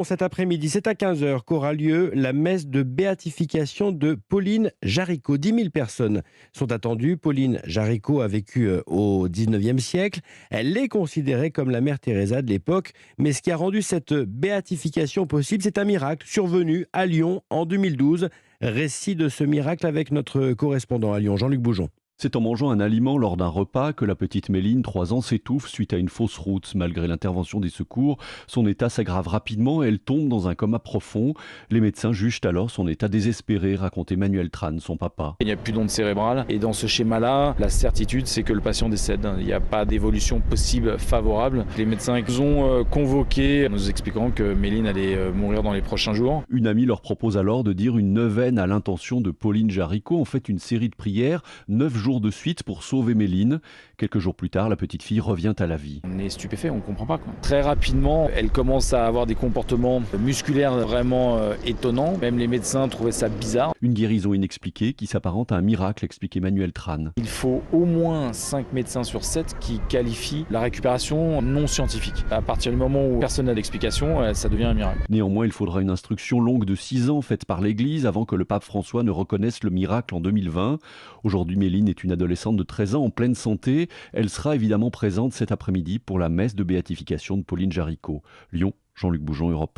Cet après-midi, c'est à 15 heures qu'aura lieu la messe de béatification de Pauline Jaricot. 10 000 personnes sont attendues. Pauline Jaricot a vécu au 19e siècle. Elle est considérée comme la mère Teresa de l'époque. Mais ce qui a rendu cette béatification possible, c'est un miracle survenu à Lyon en 2012. Récit de ce miracle avec notre correspondant à Lyon, Jean-Luc Boujon. C'est en mangeant un aliment lors d'un repas que la petite Méline, 3 ans, s'étouffe suite à une fausse route. Malgré l'intervention des secours, son état s'aggrave rapidement et elle tombe dans un coma profond. Les médecins jugent alors son état désespéré, raconte Emmanuel Tran, son papa. Il n'y a plus d'onde cérébrale et dans ce schéma-là, la certitude c'est que le patient décède. Il n'y a pas d'évolution possible favorable. Les médecins ont convoqué, nous expliquant que Méline allait mourir dans les prochains jours. Une amie leur propose alors de dire une neuvaine à l'intention de Pauline Jaricot. En fait, une série de prières, 9 jours de suite pour sauver Méline. Quelques jours plus tard, la petite fille revient à la vie. On est stupéfait, on ne comprend pas, quoi. Très rapidement, elle commence à avoir des comportements musculaires vraiment étonnants. Même les médecins trouvaient ça bizarre. Une guérison inexpliquée qui s'apparente à un miracle, explique Emmanuel Tran. Il faut au moins 5 médecins sur 7 qui qualifient la récupération non scientifique. À partir du moment où personne n'a d'explication, ça devient un miracle. Néanmoins, il faudra une instruction longue de 6 ans faite par l'Église avant que le pape François ne reconnaisse le miracle en 2020. Aujourd'hui, Méline est une adolescente de 13 ans en pleine santé. Elle sera évidemment présente cet après-midi pour la messe de béatification de Pauline Jaricot. Lyon, Jean-Luc Boujon, Europe 1.